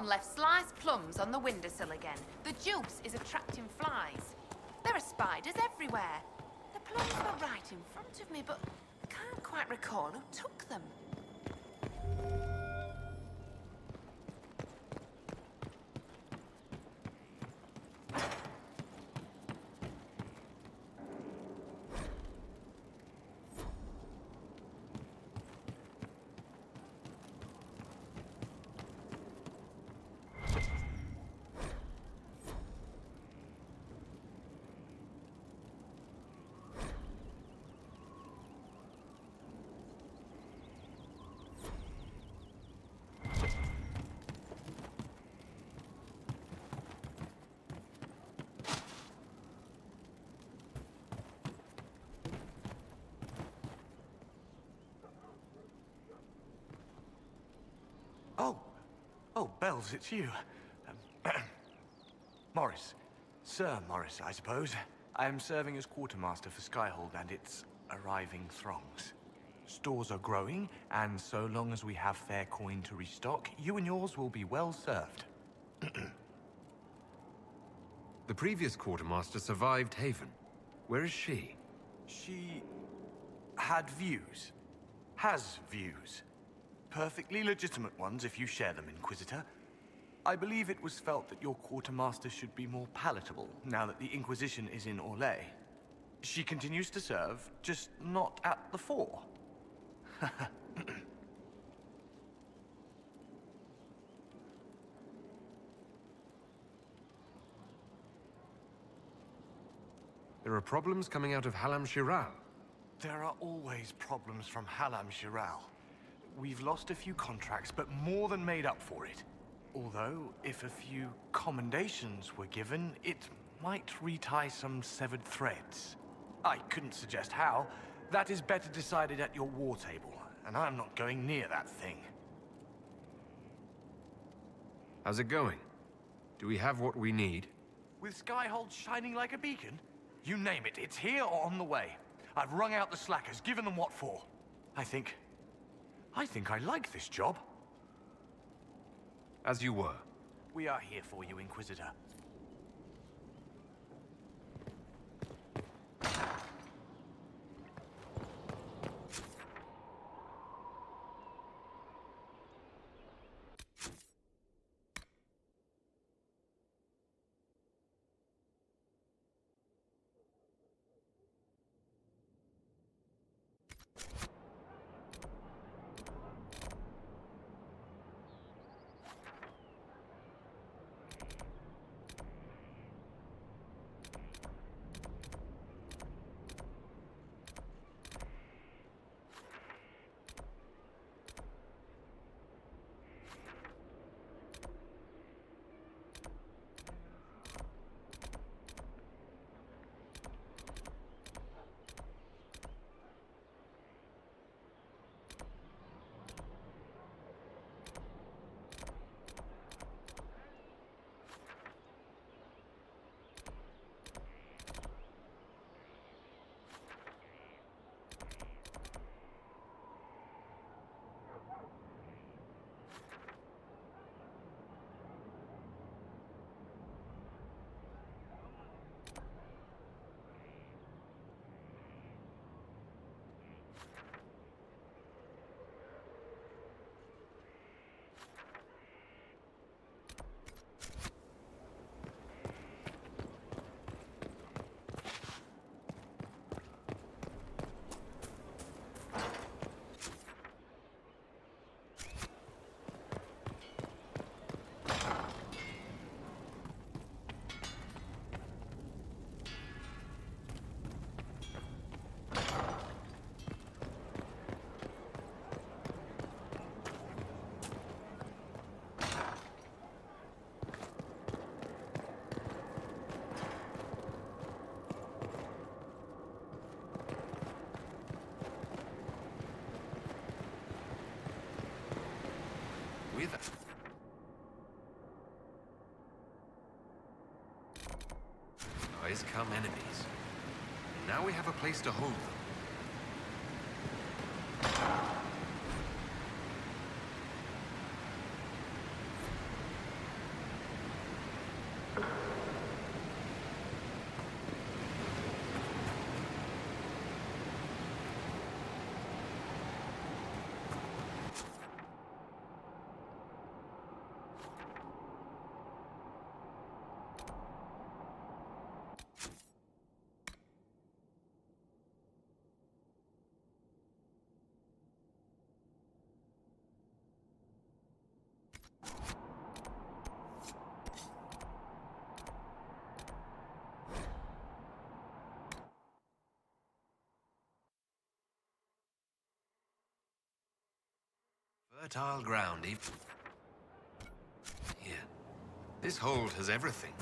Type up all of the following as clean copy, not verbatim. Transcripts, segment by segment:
left sliced plums on the windowsill again. The juice is attracting flies. There are spiders everywhere. The plums were right in front of me, but I can't quite recall who took them. Oh, Bells, it's you. Morris. Sir Morris, I suppose. I am serving as quartermaster for Skyhold and its arriving throngs. Stores are growing, and so long as we have fair coin to restock, you and yours will be well served. The previous quartermaster survived Haven. Where is she? She had views. Has views. Perfectly legitimate ones if you share them, Inquisitor. I believe it was felt that your quartermaster should be more palatable now that the Inquisition is in Orlais. She continues to serve, just not at the fore. There are problems coming out of Halam Shiral. There are always problems from Halam Shiral. We've lost a few contracts, but more than made up for it. Although, if a few commendations were given, it might retie some severed threads. I couldn't suggest how. That is better decided at your war table, and I'm not going near that thing. How's it going? Do we have what we need? With Skyhold shining like a beacon? You name it, it's here or on the way. I've wrung out the slackers, given them what for. I think I like this job. As you were. We are here for you, Inquisitor. With allies come enemies. Now we have a place to hold them. Fertile ground, even. Here. This hold has everything.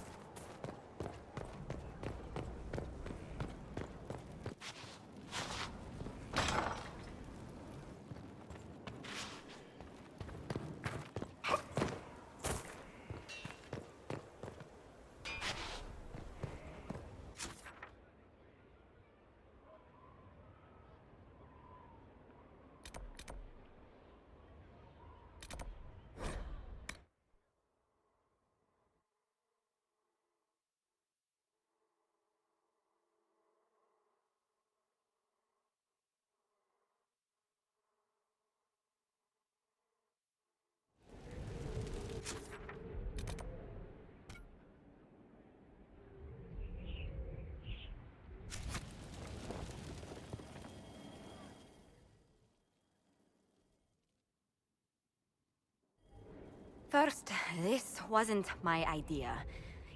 First, this wasn't my idea.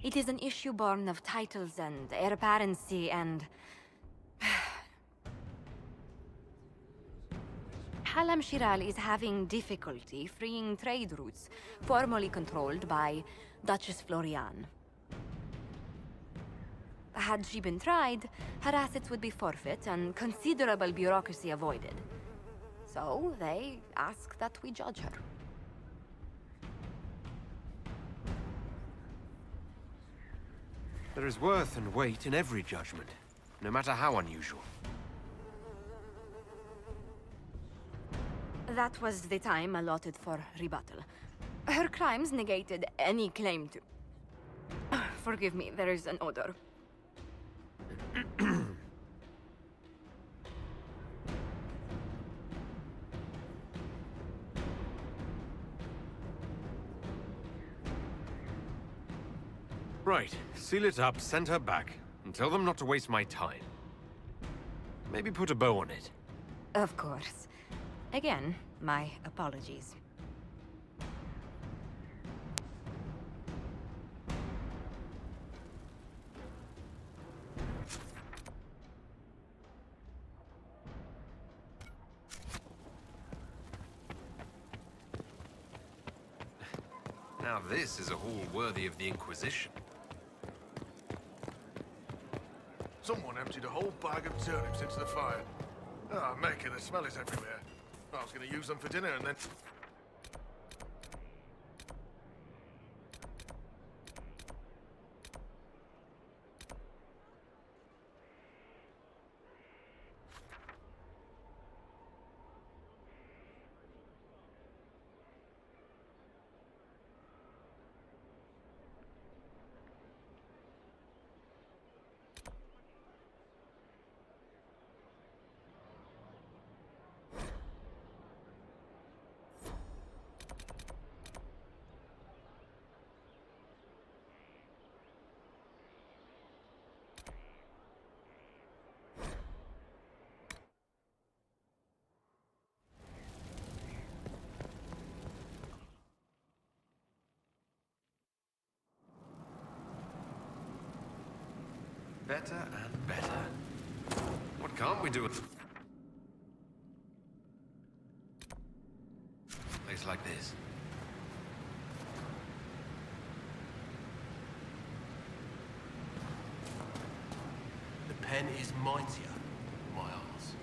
It is an issue born of titles and heir apparency and... Halam Shiral is having difficulty freeing trade routes formerly controlled by Duchess Florian. Had she been tried, her assets would be forfeit and considerable bureaucracy avoided. So, they ask that we judge her. There is worth and weight in every judgment, no matter how unusual. That was the time allotted for rebuttal. Her crimes negated any claim to... Forgive me, there is an odor. Right, seal it up, send her back, and tell them not to waste my time. Maybe put a bow on it. Of course. Again, my apologies. Now this is a hall worthy of the Inquisition. Someone emptied a whole bag of turnips into the fire. Ah, Maker, the smell is everywhere. I was going to use them for dinner and then... Better and better. What can't we do with a place like this? The pen is mightier, my arse.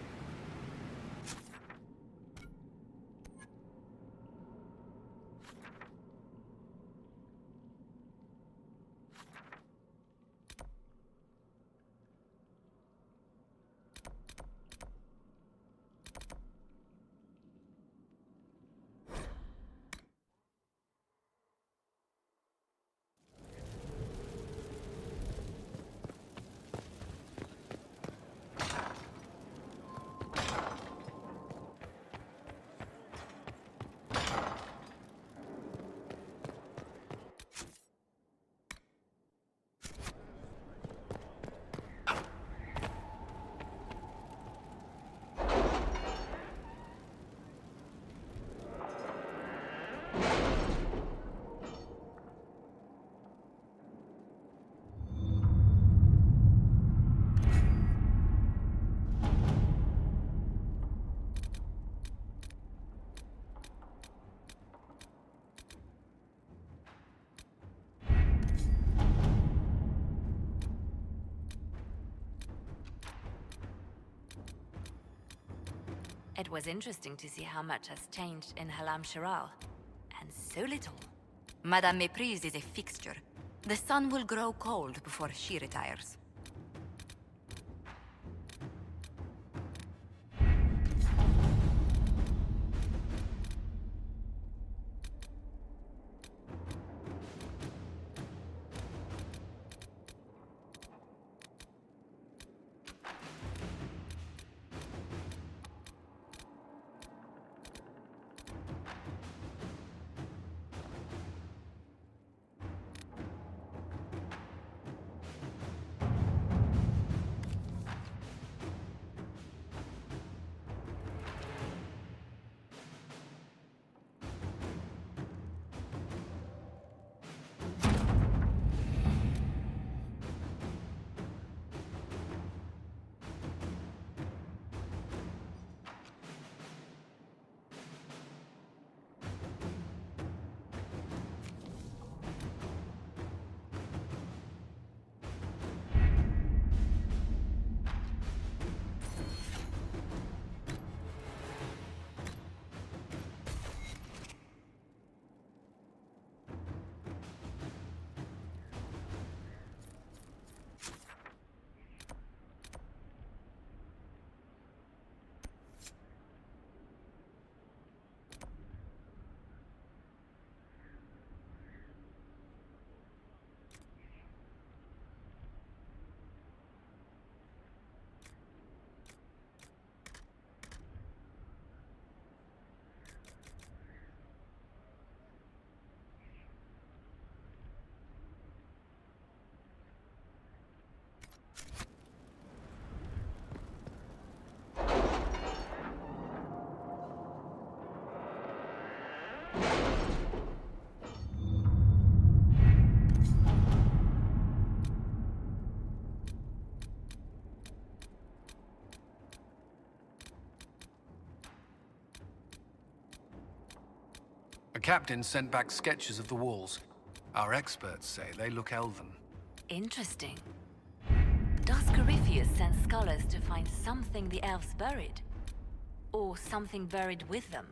It was interesting to see how much has changed in Halam Shiral. And so little. Madame Méprise is a fixture. The sun will grow cold before she retires. The captain sent back sketches of the walls. Our experts say they look elven. Interesting. Does Corypheus send scholars to find something the elves buried? Or something buried with them?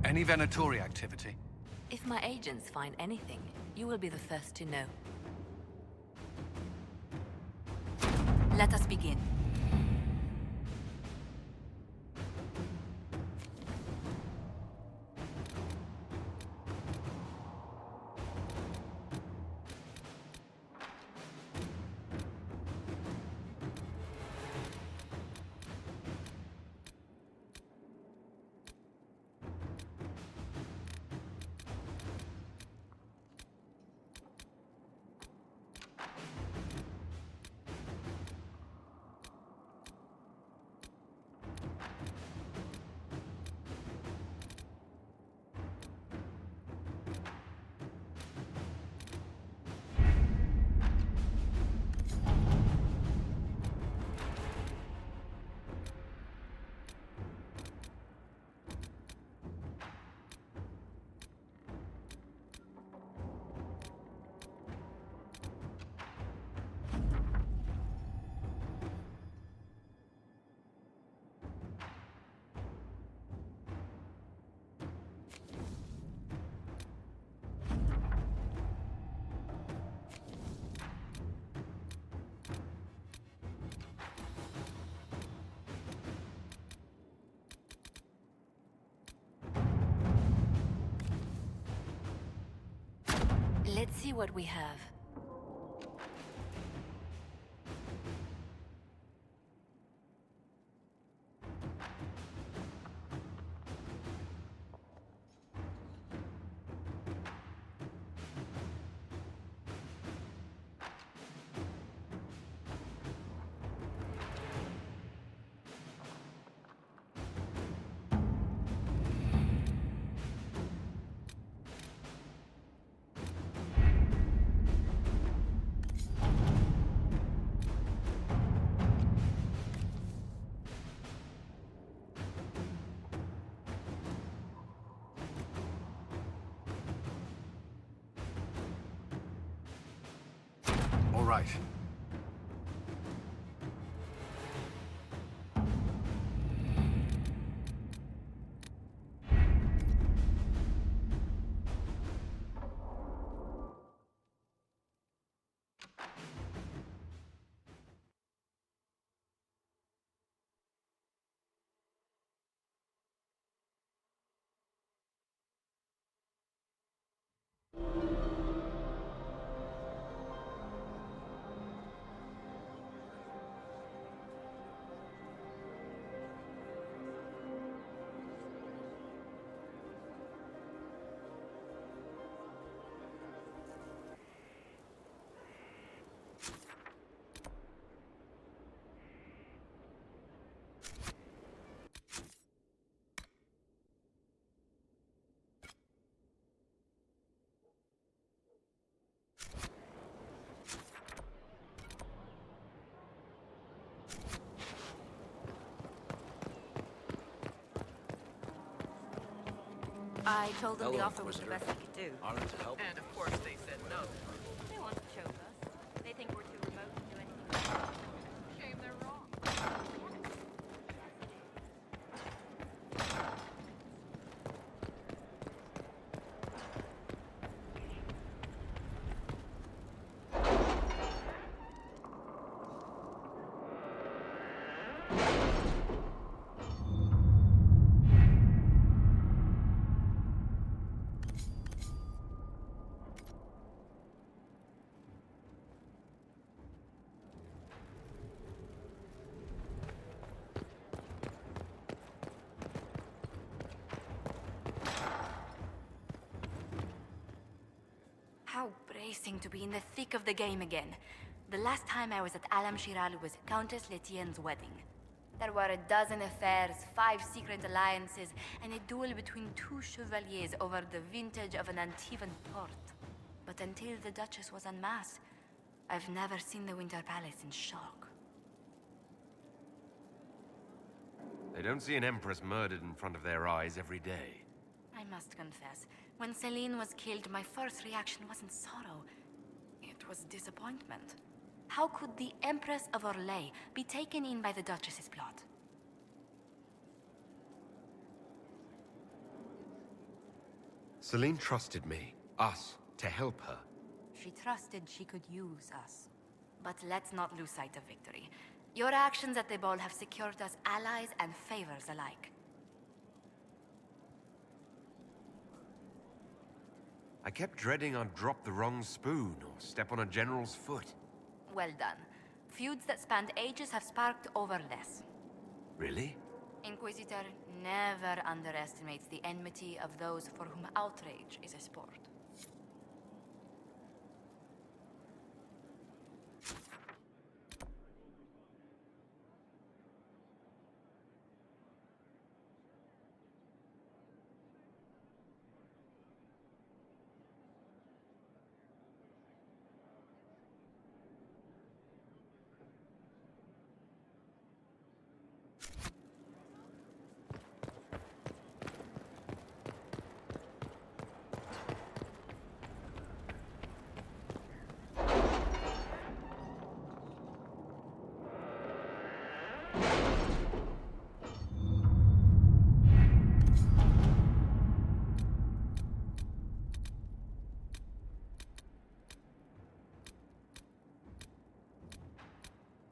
Any Venatori activity? If my agents find anything, you will be the first to know. Let us begin. Let's see what we have. right. I told them the Hello, offer was the Inquisitor. best they could do. Honored to help. And of course they said no. They want to choke us. They think we're too remote to do anything. Shame they're wrong. How bracing to be in the thick of the game again. The last time I was at Alam Shiral was Countess Letienne's wedding. There were a dozen affairs, 5 secret alliances, and a duel between 2 chevaliers over the vintage of an Antivan port. But until the Duchess was unmasked, I've never seen the Winter Palace in shock. They don't see an empress murdered in front of their eyes every day. I must confess, when Celine was killed, my first reaction wasn't sorrow. It was disappointment. How could the Empress of Orlais be taken in by the Duchess's plot? Celine trusted me, us, to help her. She trusted she could use us. But let's not lose sight of victory. Your actions at the ball have secured us allies and favors alike. I kept dreading I'd drop the wrong spoon or step on a general's foot. Well done. Feuds that spanned ages have sparked over less. Really? Inquisitor never underestimates the enmity of those for whom outrage is a sport.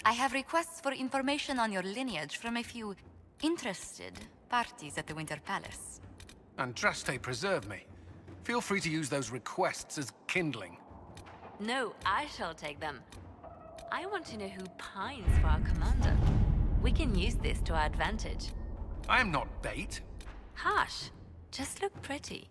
I have requests for information on your lineage from a few interested parties at the Winter Palace. Andraste preserve me. Feel free to use those requests as kindling. No, I shall take them. I want to know who pines for our commander. We can use this to our advantage. I am not bait. Hush. Just look pretty.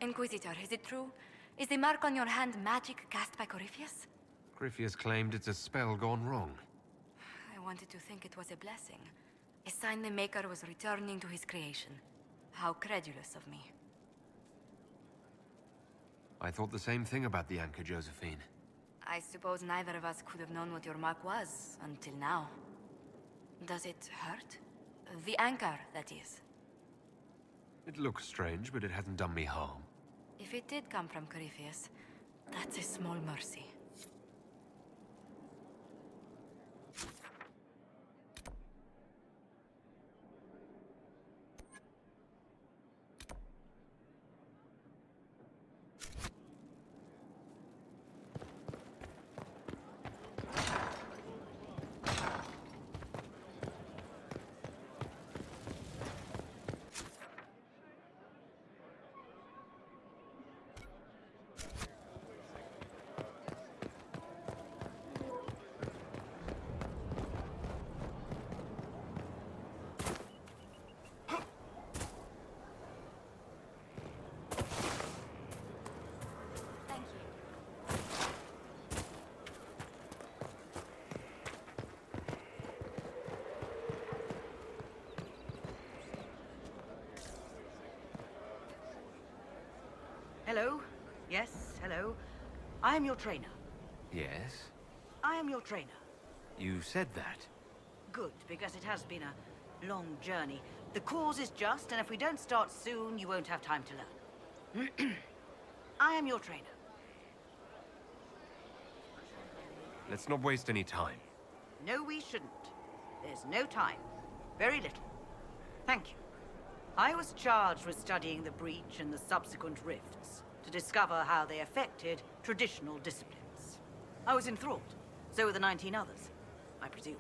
Inquisitor, is it true? Is the mark on your hand magic cast by Corypheus? Corypheus claimed it's a spell gone wrong. I wanted to think it was a blessing. A sign the Maker was returning to his creation. How credulous of me. I thought the same thing about the anchor, Josephine. I suppose neither of us could have known what your mark was until now. Does it hurt? The anchor, that is. It looks strange, but it hasn't done me harm. If it did come from Corypheus, that's a small mercy. Hello? Yes, hello. I am your trainer. Yes? I am your trainer. You said that. Good, because it has been a long journey. The cause is just, and if we don't start soon, you won't have time to learn. I am your trainer. Let's not waste any time. No, we shouldn't. There's no time. Very little. Thank you. I was charged with studying the breach and the subsequent rifts to discover how they affected traditional disciplines. I was enthralled. So were the 19 others, I presume.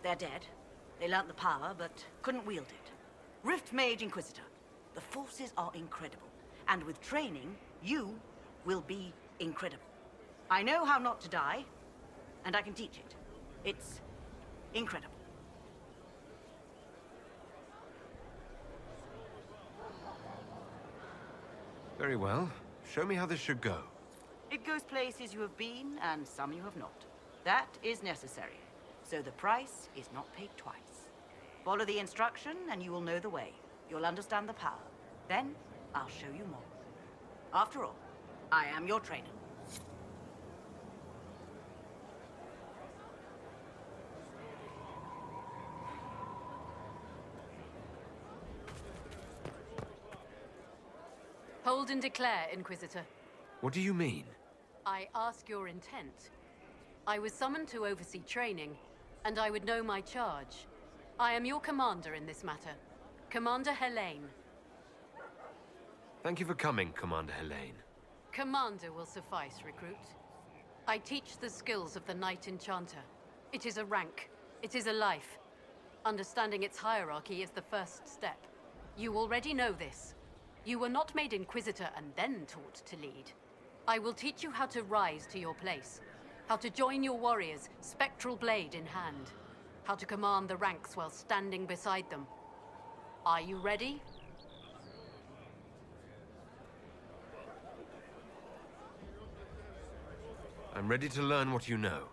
They're dead. They learnt the power, but couldn't wield it. Rift Mage Inquisitor. The forces are incredible. And with training, you will be incredible. I know how not to die, and I can teach it. It's incredible. Very well. Show me how this should go. It goes places you have been, and some you have not. That is necessary. So the price is not paid twice. Follow the instruction, and you will know the way. You'll understand the power. Then, I'll show you more. After all, I am your trainer. Hold and declare, Inquisitor. What do you mean? I ask your intent. I was summoned to oversee training, and I would know my charge. I am your commander in this matter. Commander Helene. Thank you for coming, Commander Helene. Commander will suffice, recruit. I teach the skills of the Knight Enchanter. It is a rank. It is a life. Understanding its hierarchy is the first step. You already know this. You were not made Inquisitor and then taught to lead. I will teach you how to rise to your place, how to join your warriors, spectral blade in hand, how to command the ranks while standing beside them. Are you ready? I'm ready to learn what you know.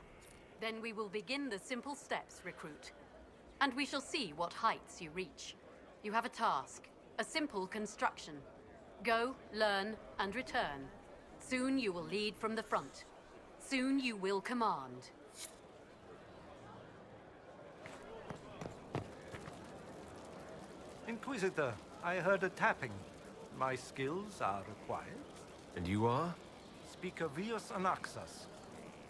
Then we will begin the simple steps, recruit. And we shall see what heights you reach. You have a task. A simple construction. Go, learn, and return. Soon you will lead from the front. Soon you will command. Inquisitor, I heard a tapping. My skills are required. And you are? Speaker Vios Anaxas.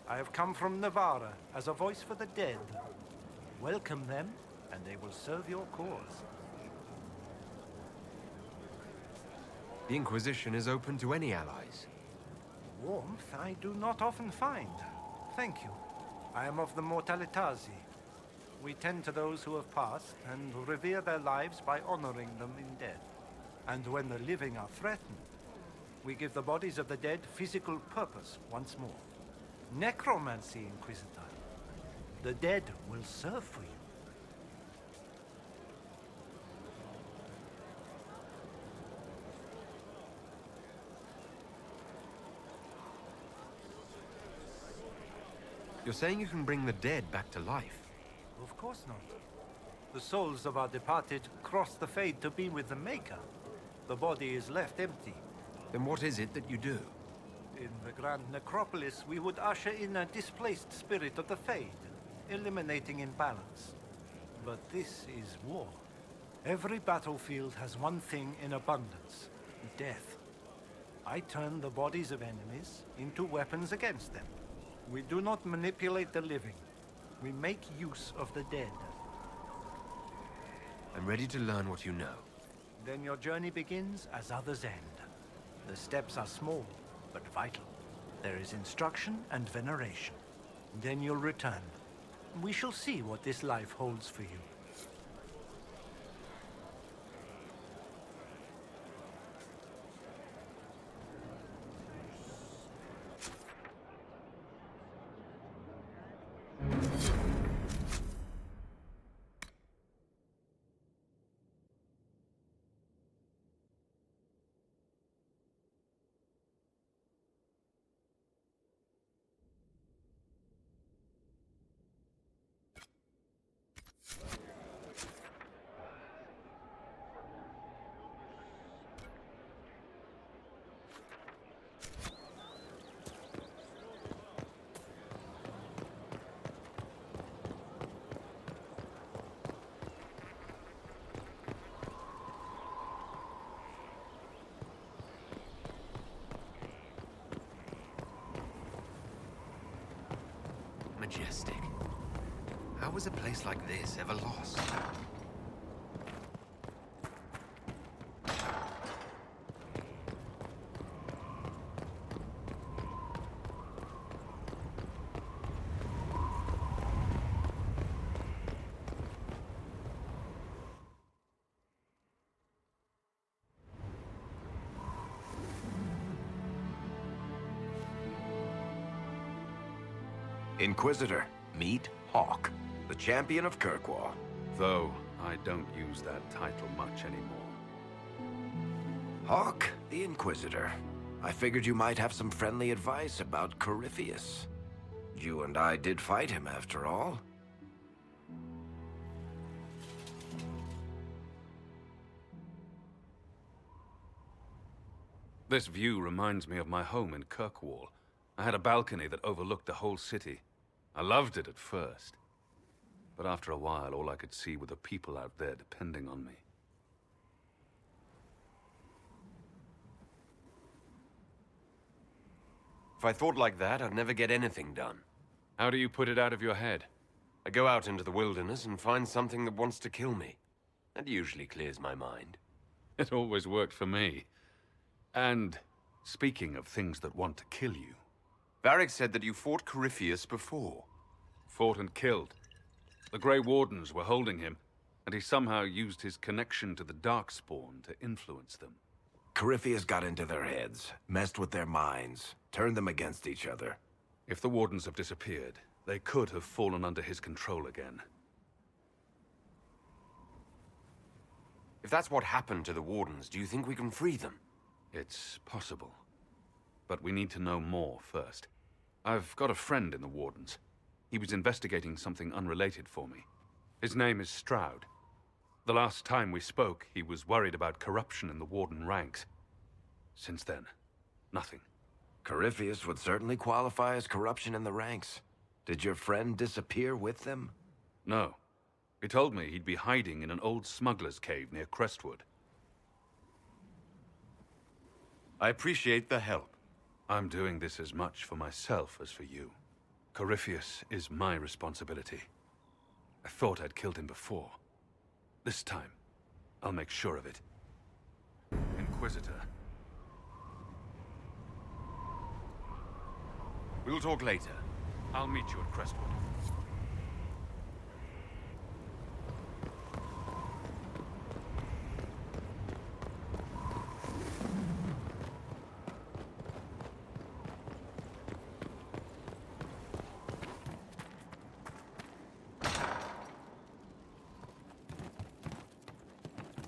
I have come from Navarra as a voice for the dead. Welcome them, and they will serve your cause. The Inquisition is open to any allies. Warmth I do not often find. Thank you. I am of the Mortalitazi. We tend to those who have passed and revere their lives by honoring them in death. And when the living are threatened, we give the bodies of the dead physical purpose once more. Necromancy, Inquisitor. The dead will serve for you. You're saying you can bring the dead back to life? Of course not. The souls of our departed cross the Fade to be with the Maker. The body is left empty. Then what is it that you do? In the Grand Necropolis, we would usher in a displaced spirit of the Fade, eliminating imbalance. But this is war. Every battlefield has one thing in abundance: death. I turn the bodies of enemies into weapons against them. We do not manipulate the living. We make use of the dead. I'm ready to learn what you know. Then your journey begins as others end. The steps are small, but vital. There is instruction and veneration. Then you'll return. We shall see what this life holds for you. Majestic. How was a place like this ever lost? Inquisitor, meet Hawk, the champion of Kirkwall. Though I don't use that title much anymore. Hawk, the Inquisitor. I figured you might have some friendly advice about Corypheus. You and I did fight him, after all. This view reminds me of my home in Kirkwall. I had a balcony that overlooked the whole city. I loved it at first. But after a while, all I could see were the people out there depending on me. If I thought like that, I'd never get anything done. How do you put it out of your head? I go out into the wilderness and find something that wants to kill me. That usually clears my mind. It always worked for me. And speaking of things that want to kill you... Varric said that you fought Corypheus before. Fought and killed. The Grey Wardens were holding him, and he somehow used his connection to the Darkspawn to influence them. Corypheus got into their heads, messed with their minds, turned them against each other. If the Wardens have disappeared, they could have fallen under his control again. If that's what happened to the Wardens, do you think we can free them? It's possible. But we need to know more first. I've got a friend in the Wardens. He was investigating something unrelated for me. His name is Stroud. The last time we spoke, he was worried about corruption in the Warden ranks. Since then, nothing. Corypheus would certainly qualify as corruption in the ranks. Did your friend disappear with them? No. He told me he'd be hiding in an old smuggler's cave near Crestwood. I appreciate the help. I'm doing this as much for myself as for you. Corypheus is my responsibility. I thought I'd killed him before. This time, I'll make sure of it. Inquisitor. We'll talk later. I'll meet you at Crestwood.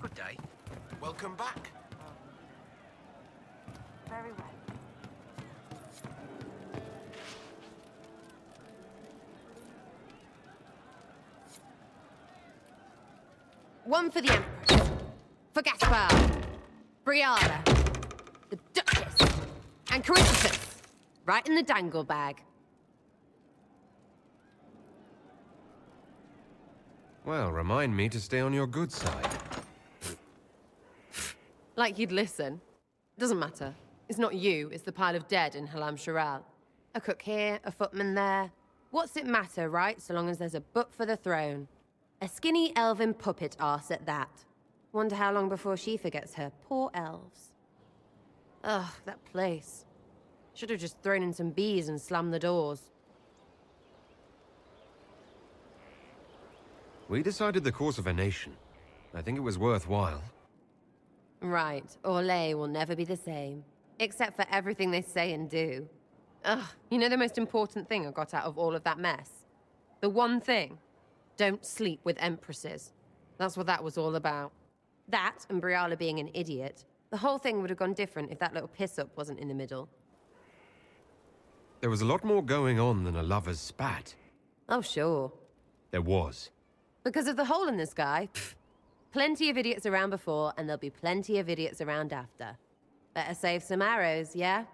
Good day. Welcome back. Very well. one for the Empress. For Gaspar. Briala. The Duchess. And Corypheus. Right in the dangle bag. Well, remind me to stay on your good side. Like you'd listen. Doesn't matter. It's not you, it's the pile of dead in Halam Shiral. A cook here, a footman there. What's it matter, right? So long as there's a butt for the throne. A skinny elven puppet arse at that. Wonder how long before she forgets her poor elves. Ugh, that place. Should have just thrown in some bees and slammed the doors. We decided the course of a nation. I think it was worthwhile. Right, Orlais will never be the same. Except for everything they say and do. Ugh, you know the most important thing I got out of all of that mess? The one thing. Don't sleep with empresses. That's what that was all about. That, and Briala being an idiot. The whole thing would have gone different if that little piss-up wasn't in the middle. There was a lot more going on than a lover's spat. Oh, sure. There was. Because of the hole in the sky, pfft. Plenty of idiots around before, and there'll be plenty of idiots around after. Better save some arrows, yeah?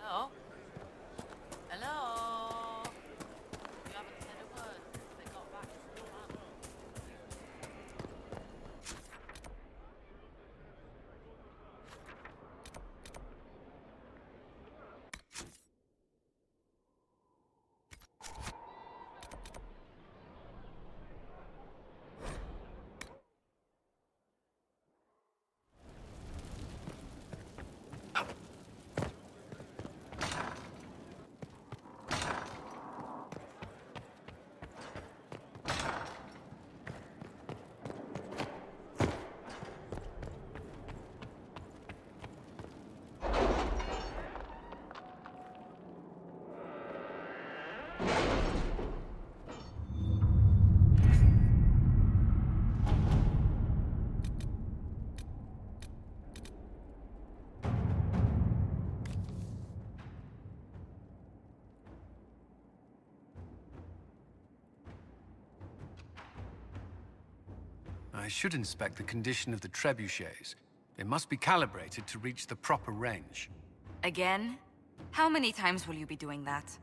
Hello? Hello? You haven't said a word since they got back from the land. I should inspect the condition of the trebuchets. They must be calibrated to reach the proper range. Again? How many times will you be doing that?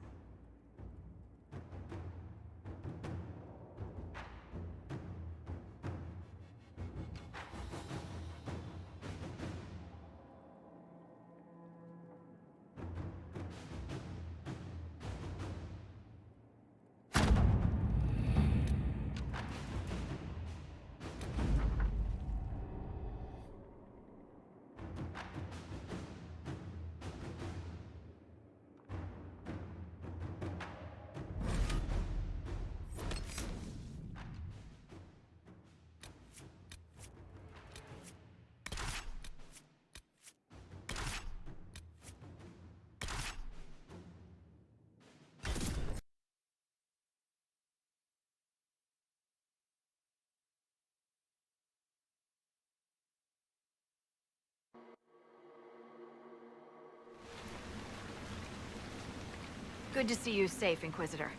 Good to see you safe, Inquisitor.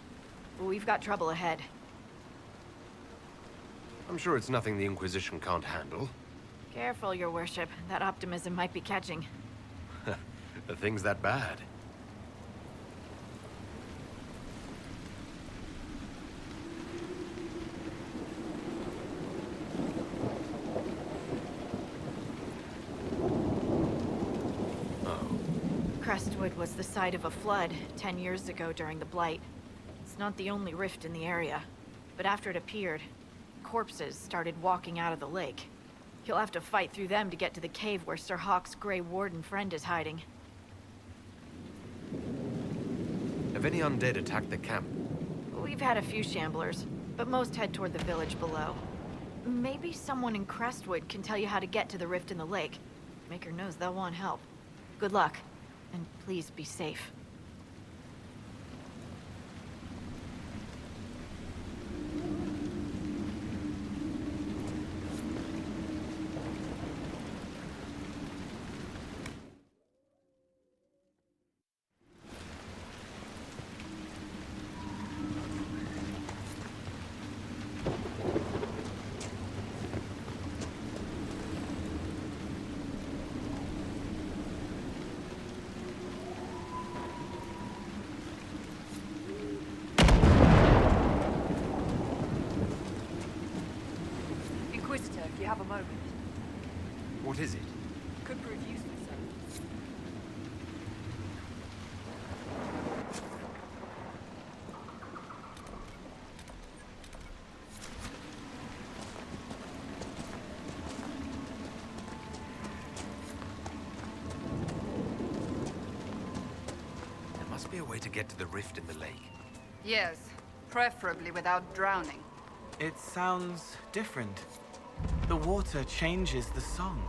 But we've got trouble ahead. I'm sure it's nothing the Inquisition can't handle. Careful, Your Worship. That optimism might be catching. The thing's that bad. Crestwood was the site of a flood 10 years ago during the Blight. It's not the only rift in the area, but after it appeared, corpses started walking out of the lake. You'll have to fight through them to get to the cave where Sir Hawke's Grey Warden friend is hiding. Have any undead attacked the camp? We've had a few shamblers. but most head toward the village below. Maybe someone in Crestwood can tell you how to get to the rift in the lake. Maker knows they'll want help. Good luck, and please be safe. Inquisitor, if you have a moment. What is it? Could prove useful, sir. There must be a way to get to the rift in the lake. Yes, preferably without drowning. It sounds different. The water changes the song.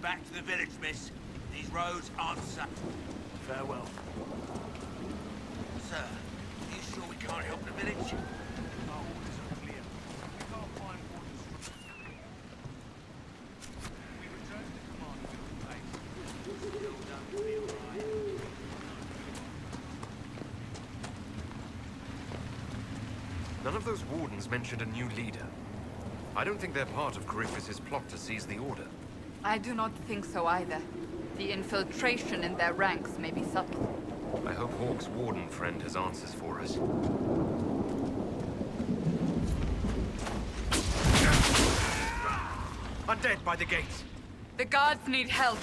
Back to the village, miss. These roads aren't safe. Farewell. Sir, are you sure we can't help the village? Our orders are clear. We can't find Warden's... We return to command at your place. Still don't feel right. None of those wardens mentioned a new leader. I don't think they're part of Corypheus' plot to seize the Order. I do not think so either. The infiltration in their ranks may be subtle. I hope Hawke's Warden friend has answers for us. Undead by the gates! The guards need help.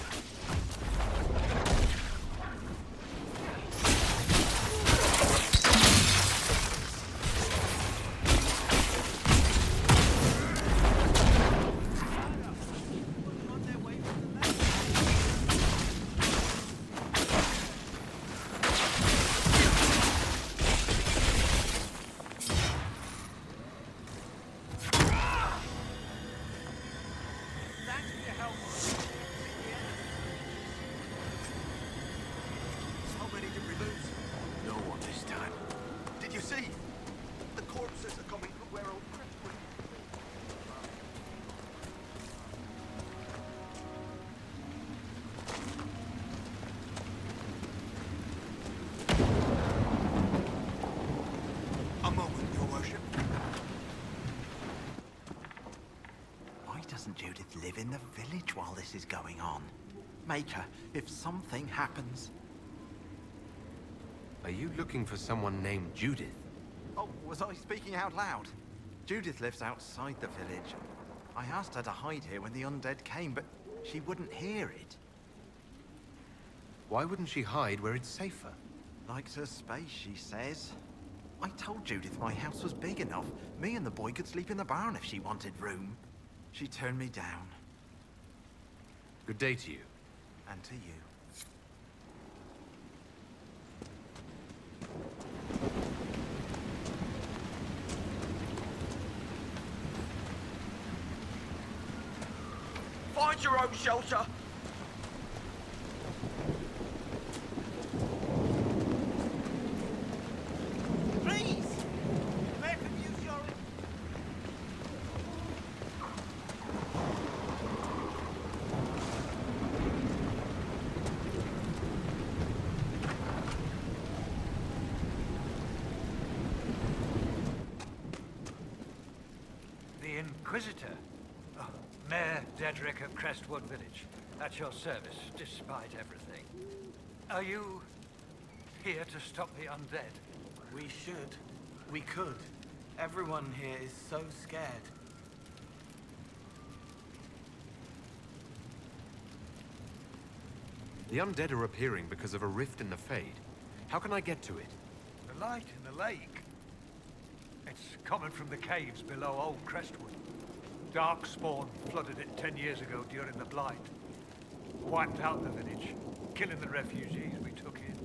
Judith live in the village while this is going on? Maker, if something happens... Are you looking for someone named Judith? Oh, was I speaking out loud? Judith lives outside the village. I asked her to hide here when the undead came, but she wouldn't hear it. Why wouldn't she hide where it's safer? Likes her space, she says. I told Judith my house was big enough. Me and the boy could sleep in the barn if she wanted room. She turned me down. Good day to you. And to you. Find your own shelter! Please! May I use your... The Inquisitor? Oh, Mayor Dedrick of Crestwood Village. At your service, despite everything. Are you here to stop the undead? We should. We could. Everyone here is so scared. The undead are appearing because of a rift in the Fade. How can I get to it? The light in the lake. It's coming from the caves below Old Crestwood. Darkspawn flooded it 10 years ago during the Blight. Wiped out the village, killing the refugees we took in.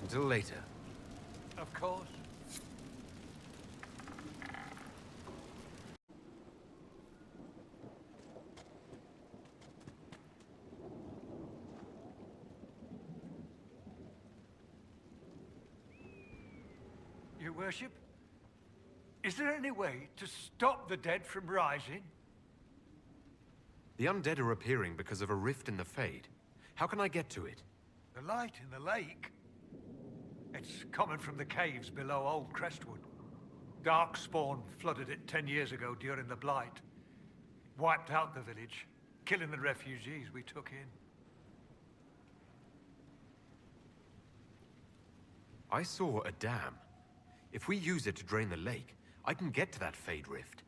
Until later. Of course. Your worship? Is there any way to stop the dead from rising? The undead are appearing because of a rift in the Fade. How can I get to it? The light in the lake? It's coming from the caves below Old Crestwood. Darkspawn flooded it 10 years ago during the Blight. Wiped out the village, killing the refugees we took in. I saw a dam. If we use it to drain the lake, I can get to that Fade rift.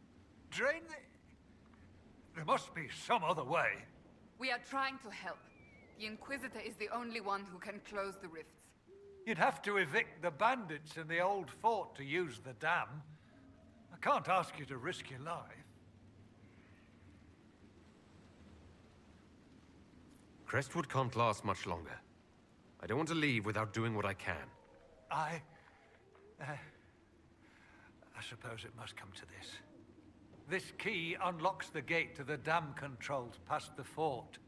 Drain the... There must be some other way. We are trying to help. The Inquisitor is the only one who can close the rifts. You'd have to evict the bandits in the old fort to use the dam. I can't ask you to risk your life. Crestwood can't last much longer. I don't want to leave without doing what I can. I suppose it must come to this. This key unlocks the gate to the dam controls past the fort.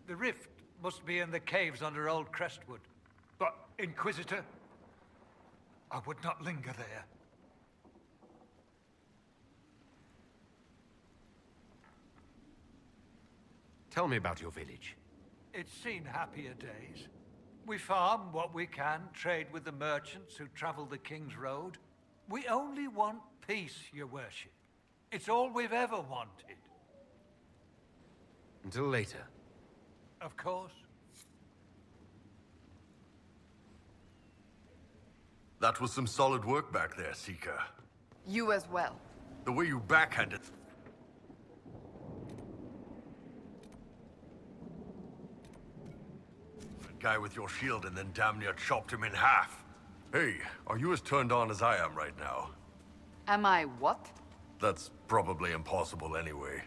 The rift must be in the caves under Old Crestwood. But, Inquisitor, I would not linger there. Tell me about your village. It's seen happier days. We farm what we can, trade with the merchants who travel the King's Road. We only want peace, your worship. It's all we've ever wanted. Until later. Of course. That was some solid work back there, Seeker. You as well. The way you backhanded... That guy with your shield and then damn near chopped him in half. Hey, are you as turned on as I am right now? Am I what? That's probably impossible anyway.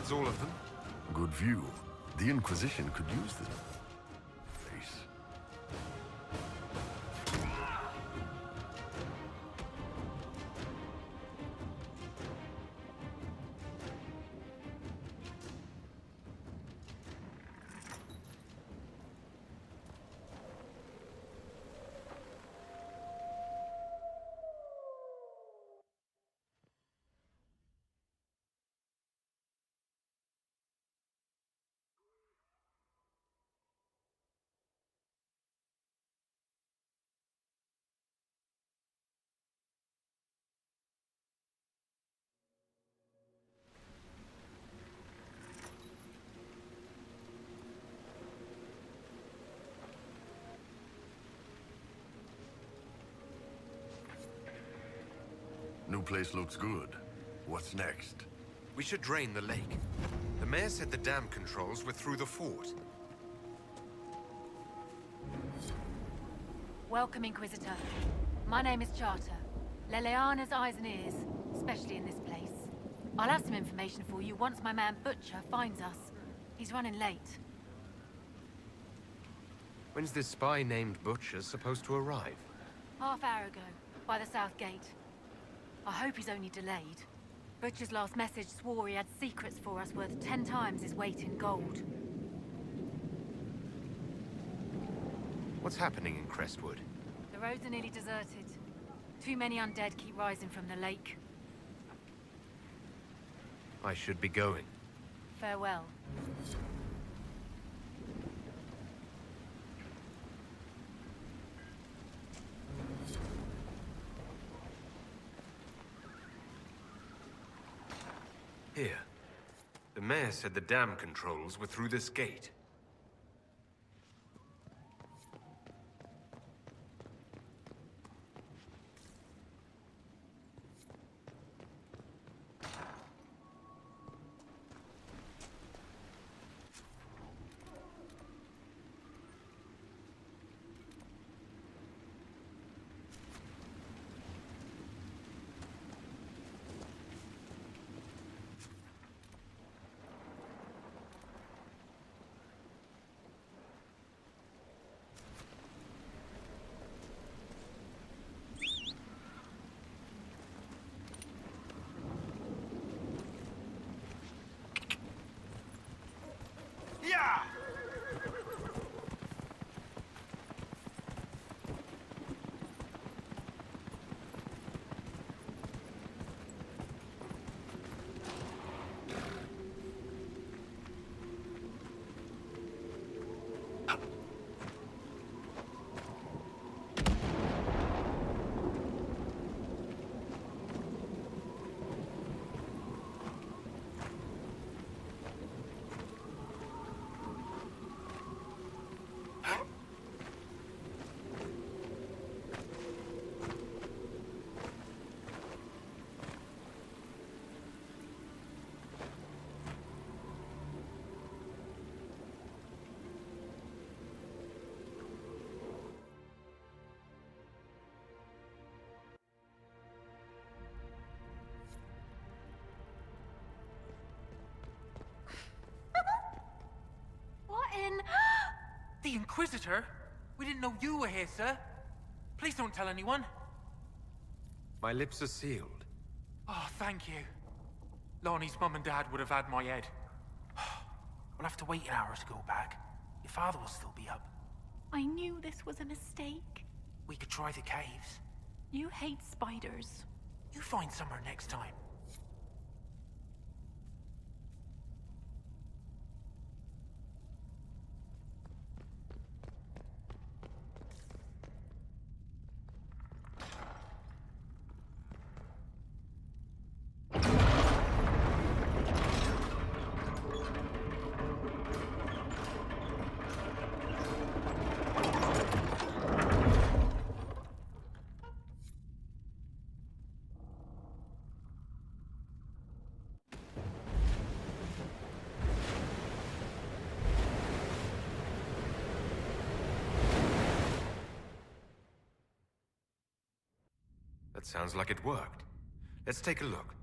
That's all of them? Good view. The Inquisition could use this place. New place looks good. What's next? We should drain the lake. The mayor said the dam controls were through the fort. Welcome, Inquisitor. My name is Charter. Leleana's eyes and ears, especially in this place. I'll have some information for you once my man Butcher finds us. He's running late. When's this spy named Butcher supposed to arrive? Half hour ago, by the south gate. I hope he's only delayed. Butcher's last message swore he had secrets for us worth 10 times his weight in gold. What's happening in Crestwood? The roads are nearly deserted. Too many undead keep rising from the lake. I should be going. Farewell. Here. The mayor said the dam controls were through this gate. Yeah! What in... The Inquisitor? We didn't know you were here, sir. Please don't tell anyone. My lips are sealed. Oh, thank you. Lonnie's mum and dad would have had my head. We'll have to wait an hour to go back. Your father will still be up. I knew this was a mistake. We could try the caves. You hate spiders. You find somewhere next time. That sounds like it worked. Let's take a look.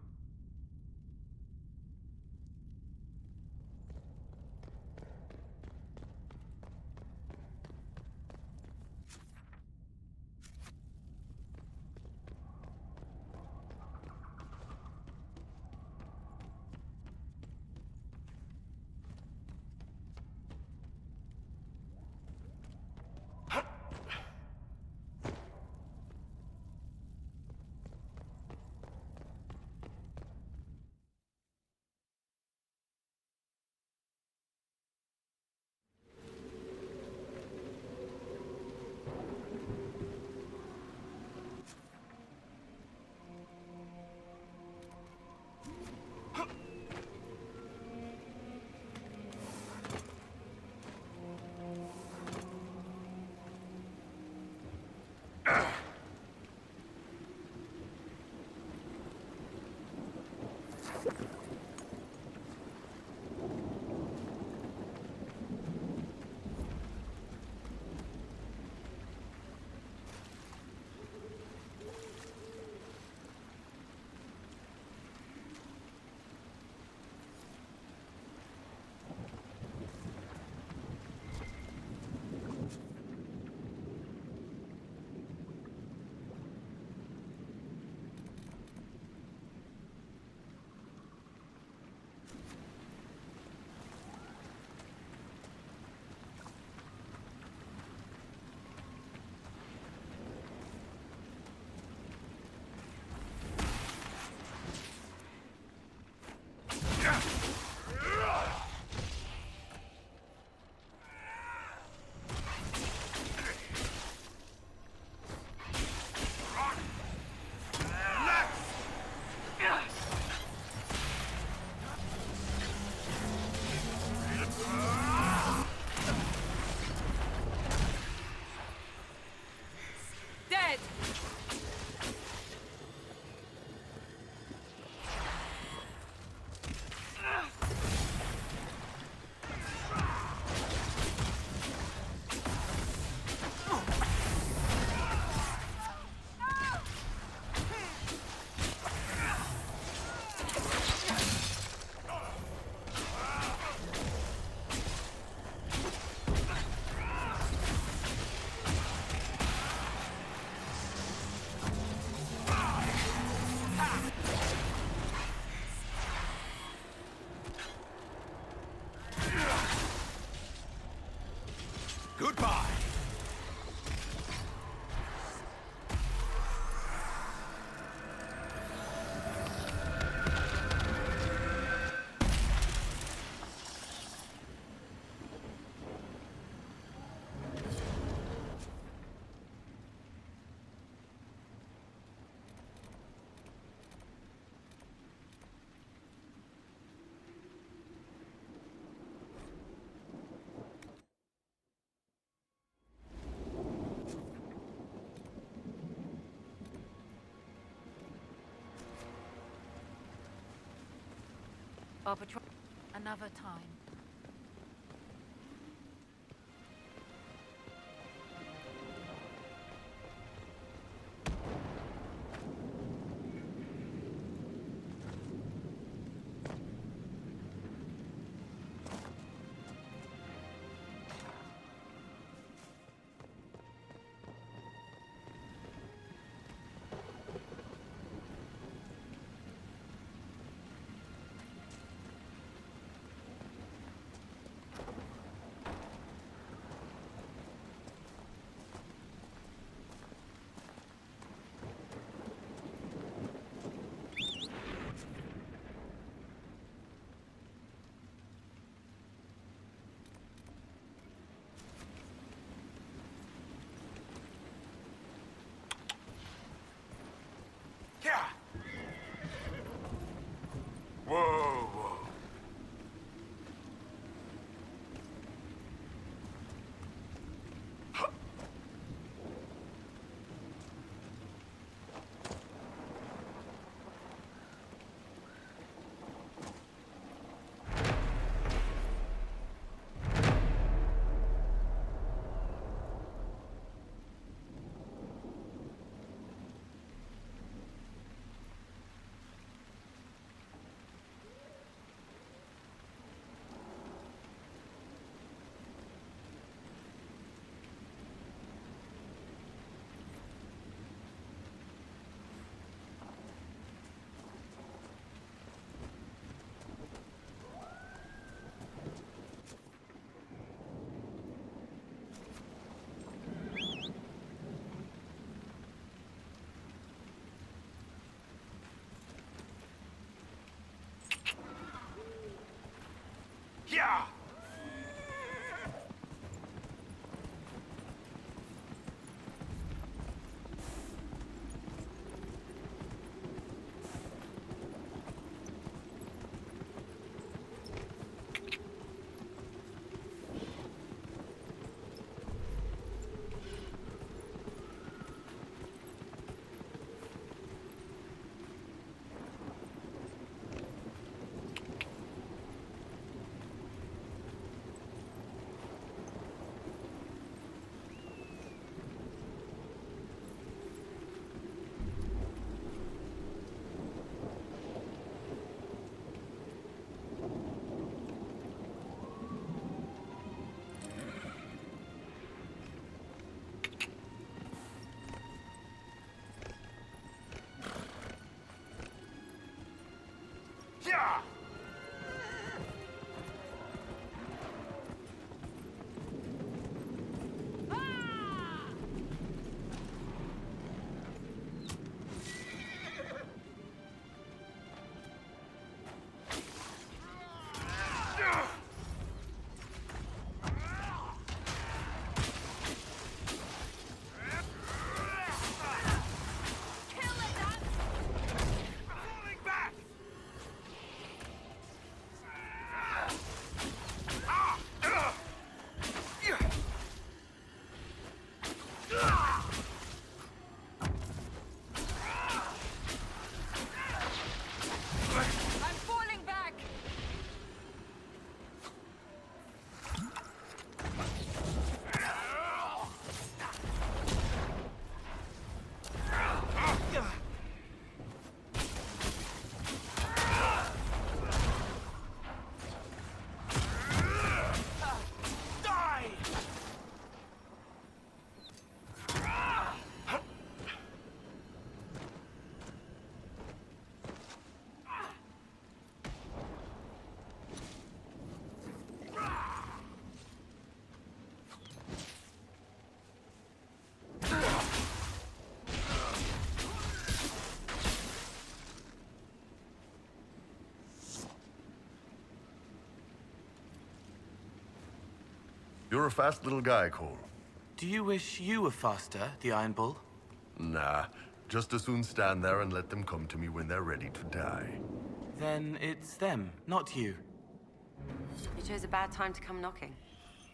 Goodbye! I'll patrol another time. Whoa, whoa. Yeah! You're a fast little guy, Cole. Do you wish you were faster, the Iron Bull? Nah, just as soon stand there and let them come to me when they're ready to die. Then it's them, not you. You chose a bad time to come knocking.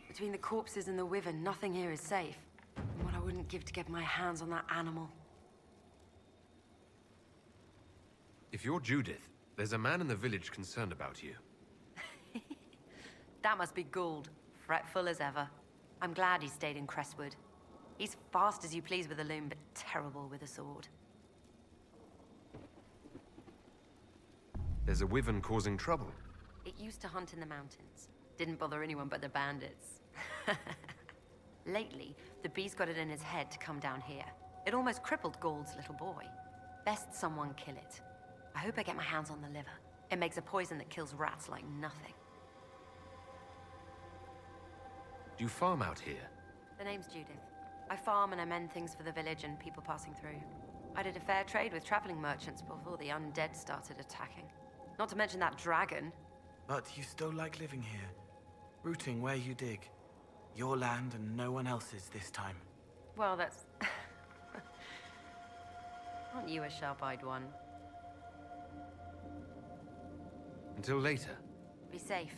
Between the corpses and the Wyvern, nothing here is safe. And what I wouldn't give to get my hands on that animal. If you're Judith, there's a man in the village concerned about you. That must be Gould, fretful as ever. I'm glad he stayed in Crestwood. He's fast as you please with a loom, but terrible with a sword. There's a wyvern causing trouble. It used to hunt in the mountains. Didn't bother anyone but the bandits. Lately, the beast got it in his head to come down here. It almost crippled Gould's little boy. Best someone kill it. I hope I get my hands on the liver. It makes a poison that kills rats like nothing. Do you farm out here? The name's Judith. I farm and I mend things for the village and people passing through. I did a fair trade with traveling merchants before the undead started attacking. Not to mention that dragon. But you still like living here, rooting where you dig. Your land and no one else's this time. Well, that's... Aren't you a sharp-eyed one? Until later. Be safe.